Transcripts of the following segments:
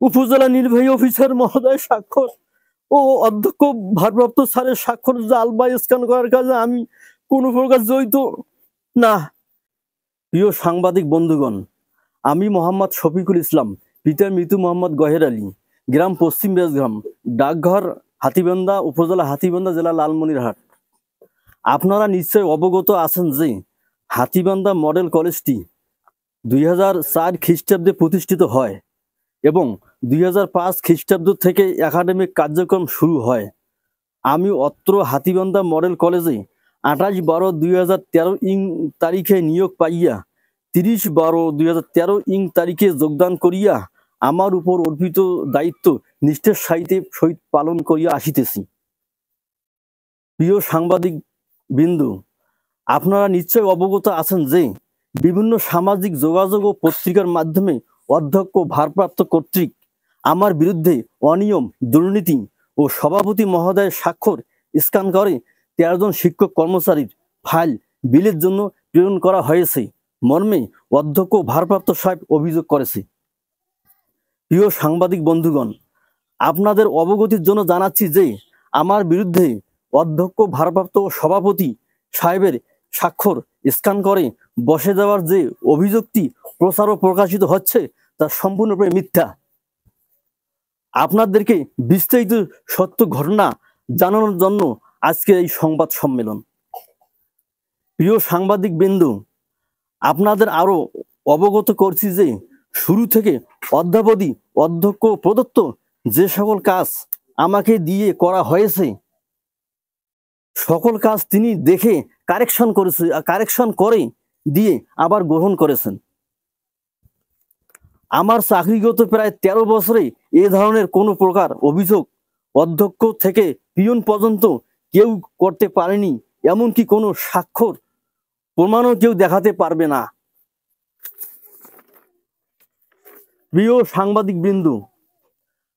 উপজেলা নির্বাহী অফিসার মহোদয় স্বাক্ষর ও অধ্যক্ষ ভারপ্রাপ্ত স্যারের স্বাক্ষর জাল বা স্ক্যান করার কাজে আমি কোনো প্রকার জড়িত না। প্রিয় সাংবাদিক বন্ধুগণ, আমি মোহাম্মদ শফিকুল ইসলাম, পিতা মৃত্যু মোহাম্মদ গহের আলী, গ্রাম পশ্চিম বেজগ্রাম, ডাকঘর হাতীবান্ধা, উপজেলা হাতীবান্ধা, জেলা লালমনিরহাট। আপনারা নিশ্চয় অবগত আছেন যে হাতীবান্ধা মডেল কলেজটি 2004 খ্রিস্টাব্দে প্রতিষ্ঠিত হয় এবং 2005 খ্রিস্টাব্দ থেকে একাডেমিক কার্যক্রম শুরু হয়। আমি অত্র হাতীবান্ধা মডেল কলেজে 28/12/2013 ইং তারিখে নিয়োগ পাইয়া 30/12/2013 ইং তারিখে যোগদান করিয়া আমার উপর অর্পিত দায়িত্ব নিষ্ঠার সহিত পালন করিয়া আসিতেছি। প্রিয় সাংবাদিক বিন্দু, আপনারা নিশ্চয় অবগত আছেন যে বিভিন্ন সামাজিক যোগাযোগ ও পত্রিকার মাধ্যমে অধ্যক্ষ ভারপ্রাপ্ত কর্তৃক আমার বিরুদ্ধে অনিয়ম, দুর্নীতি ও সভাপতি মহোদয়ের স্বাক্ষর স্ক্যান করে 13 জন শিক্ষক কর্মচারীর ফাইল বিলের জন্য প্রেরণ করা হয়েছে মর্মে অধ্যক্ষ ভারপ্রাপ্ত সাহেব অভিযোগ করেছে। প্রিয় সাংবাদিক বন্ধুগণ, আপনাদের অবগতির জন্য জানাচ্ছি যে আমার বিরুদ্ধে অধ্যক্ষ ভারপ্রাপ্ত সভাপতি সাহেবের স্বাক্ষর স্ক্যান করে বসে যাওয়ার যে অভিযোগটি প্রচার ও প্রকাশিত হচ্ছে তা সম্পূর্ণরূপে মিথ্যা। আপনাদেরকে বিস্তারিত সত্য ঘটনা জানানোর জন্য আজকে এই সংবাদ সম্মেলন। প্রিয় সাংবাদিক বিন্দু, আপনাদের আরো অবগত করছি যে শুরু থেকে অদ্যাবধি অধ্যক্ষ প্রদত্ত যে সকল কাজ আমাকে দিয়ে করা হয়েছে সকল কাজ তিনি দেখে কারেকশন করে দিয়ে আবার গ্রহণ করেছেন। আমার চাকরিগত প্রায় 13 বছরে এ ধরনের কোনো প্রকার অভিযোগ অধ্যক্ষ থেকে পিয়ন পর্যন্ত কেউ করতে পারেনি, এমনকি কোনো স্বাক্ষর প্রমাণও কেউ দেখাতে পারবে না। প্রিয় সাংবাদিক বিন্দু,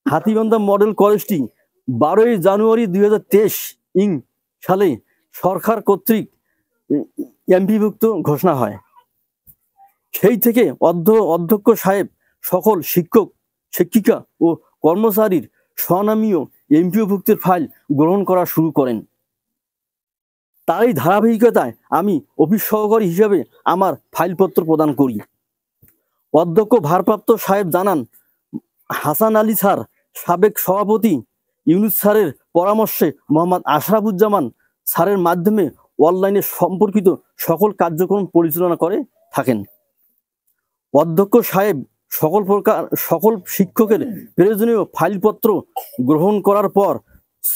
হাতীবান্ধা মডেল কলেজটি 12 জানুয়ারি 2023 ইং সালে সরকার কর্তৃক এমপিভুক্ত ঘোষণা হয়। সেই থেকে অধ্যক্ষ সাহেব সকল শিক্ষক, শিক্ষিকা ও কর্মচারীর স্বনামীয় এমপিওভুক্তির ফাইল গ্রহণ করা শুরু করেন। তারই ধারাবাহিকতায় আমি অফিস সহকারী হিসেবে আমার ফাইলপত্র প্রদান করি। অধ্যক্ষ ভারপ্রাপ্ত সাহেব জানান, হাসান আলী স্যার সাবেক সভাপতি ইউনুস স্যারের পরামর্শে মোহাম্মদ আশরাফুজ্জামান স্যারের মাধ্যমে অনলাইনে সম্পর্কিত সকল কার্যক্রম পরিচালনা করে থাকেন। অধ্যক্ষ সাহেব সকল শিক্ষকের প্রয়োজনীয় ফাইলপত্র গ্রহণ করার পর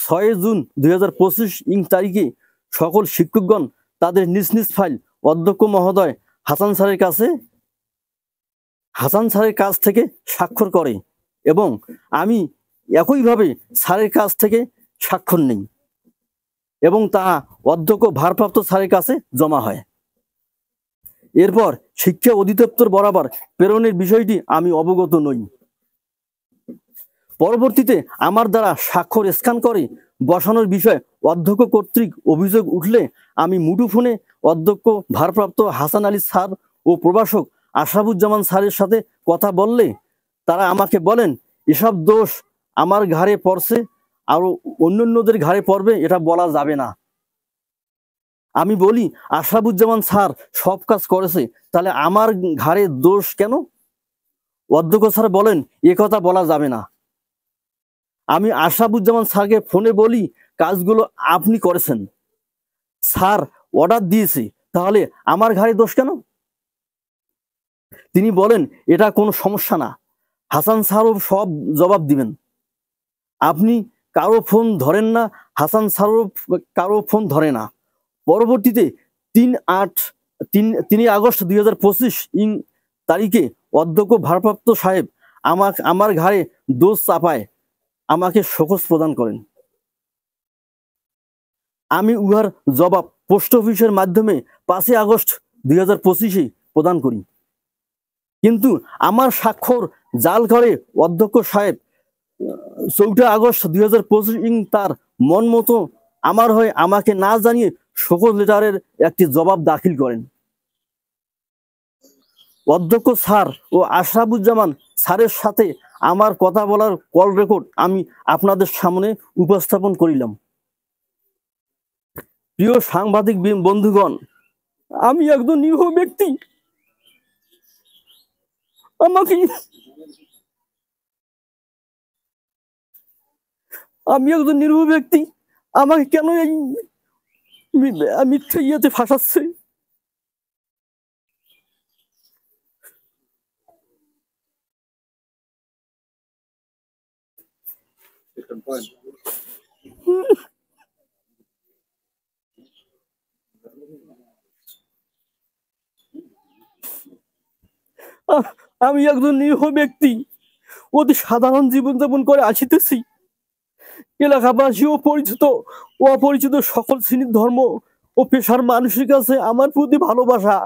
6 জুন 2025 ইং তারিখে সকল শিক্ষকগণ তাদের নিজ নিজ ফাইল অধ্যক্ষ মহোদয় হাসান স্যারের কাছ থেকে স্বাক্ষর করে এবং আমি একইভাবে স্যারের কাছ থেকে স্বাক্ষর নেই এবং তা অধ্যক্ষ ভারপ্রাপ্ত স্যারের কাছে জমা হয়। এরপর শিক্ষা অধিদপ্তর বরাবর প্রেরণের বিষয়টি আমি অবগত নই। পরবর্তীতে আমার দ্বারা স্বাক্ষর স্ক্যান করে বসানোর বিষয়ে অধ্যক্ষ কর্তৃক অভিযোগ উঠলে আমি মুঠোফোনে অধ্যক্ষ ভারপ্রাপ্ত হাসান আলী স্যার ও প্রভাষক আশরাফুজ্জামান স্যারের সাথে কথা বললে তারা আমাকে বলেন, এসব দোষ আমার ঘাড়ে পড়ছে, আরো অন্যান্যদের ঘাড়ে পড়বে, এটা বলা যাবে না। আমি বলি, আশরাফুজ্জামান স্যার সব কাজ করেছে, তাহলে আমার ঘাড়ে দোষ কেন? অধ্যক্ষ স্যার বলেন, এ কথা বলা যাবে না। আমি আশরাফুজ্জামান স্যারকে ফোনে বলি, কাজগুলো আপনি করেছেন, স্যার অর্ডার দিয়েছে, তাহলে আমার ঘাড়ে দোষ কেন? তিনি বলেন, এটা কোনো সমস্যা না, হাসান স্যারও সব জবাব দিবেন। আপনি কারো ফোন ধরেন না, হাসান স্যারও কারো ফোন ধরে না। পরবর্তীতে 3 আগস্ট 2025 ইং তারিখে অধ্যক্ষ ভারপ্রাপ্ত সাহেব আমার ঘাড়ে দোষ চাপায় আমাকে শোকজ প্রদান করেন। আমি উহার জবাব পোস্ট অফিসের মাধ্যমে 5 আগস্ট 2025 প্রদান করি, কিন্তু আমার স্বাক্ষর জাল করে অধ্যক্ষ সাহেব 4 আগস্ট 2025 ইং তার মন মতো আমার হয়ে আমাকে না জানিয়ে শোকজ লেটারের একটি জবাব দাখিল করেন। অধ্যক্ষ স্যার ও আশরাফুজ্জামান স্যারের সাথে আমার কথা বলার কল রেকর্ড আমি আপনাদের সামনে উপস্থাপন করিলাম। প্রিয় সাংবাদিক বন্ধুগণ, আমি একজন নিরীহ ব্যক্তি। আমাকে কেন এই মিথ্যে ইয়েতে ফাঁসাচ্ছে? আমি একজন নিরীহ ব্যক্তি, অতি সাধারণ জীবনযাপন করে আসিতেছি। এলাকাবাসী ও পরিচিত ও অপরিচিত সকল শ্রেণীর ধর্ম ও পেশার মানুষের কাছে আমার প্রতি ভালোবাসা,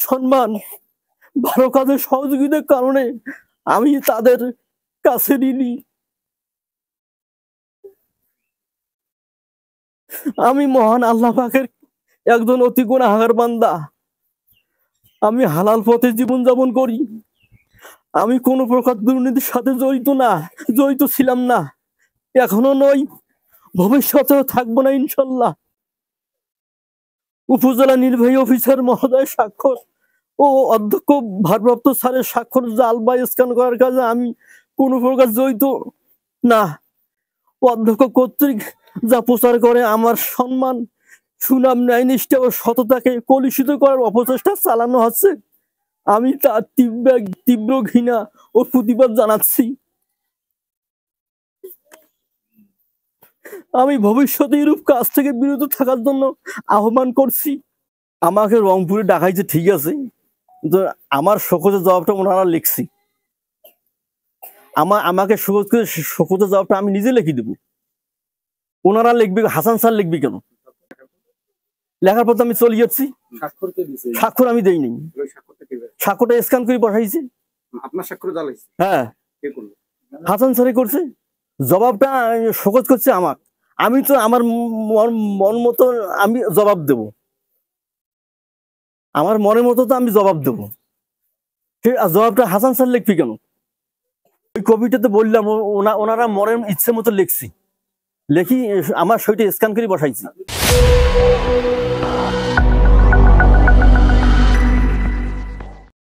সম্মান, ভালো কাজের সহযোগিতার কারণে আমি তাদের কাছে ঋণী। আমি মহান আল্লাহ পাকের একজন অতি গুনাহগার বান্দা। আমি হালাল পথে জীবনযাপন করি। আমি কোনো প্রকার দুর্নীতির সাথে জড়িত ছিলাম না, এখনো নই, ভবিষ্যতেও থাকবো না ইনশাল্লাহ। উপজেলা নির্বাহী অফিসার মহোদয় স্বাক্ষর ও অধ্যক্ষ ভারপ্রাপ্ত স্যারের স্বাক্ষর জাল বা স্ক্যান করার কাজে আমি কোনো প্রকার জড়িত না। অধ্যক্ষ কর্তৃক যা প্রচার করে আমার সম্মান, সুনাম, ন্যায়নিষ্ঠা ও সততাকে কলুষিত করার অপচেষ্টা চালানো হচ্ছে, আমি তার তীব্র ঘৃণা ও প্রতিবাদ জানাচ্ছি। আমি ভবিষ্যতে এরূপ কাজ থেকে বিরত থাকার জন্য আহ্বান করছি। আমাকে রংপুরে ডাকাইছে ঠিক আছে, কিন্তু আমার শোকজের জবাবটা ওনারা লিখছি। আমাকে শোকজের জবাবটা আমি নিজে লিখে দেবো, ওনারা লিখবে, হাসান স্যার লিখবি কেন? লেখার পর আমি চলে যাচ্ছি। স্বাক্ষর আমি দেইনি, স্বাক্ষরটা স্ক্যান করে পাঠাইছি। হ্যাঁ, হাসান স্যারই করছে। জবাবটা শোকজ করছে আমার, আমি তো আমার মন মতো আমি জবাব দেব, আমার মনের মতো তো আমি জবাব দেব। জবাবটা হাসান স্যার লিখবি কেন? ওই কবিটাতে বললাম ওনারা মনের ইচ্ছে মতো লিখছি, লেখি আমার সইটা স্ক্যান করে বসাইছি।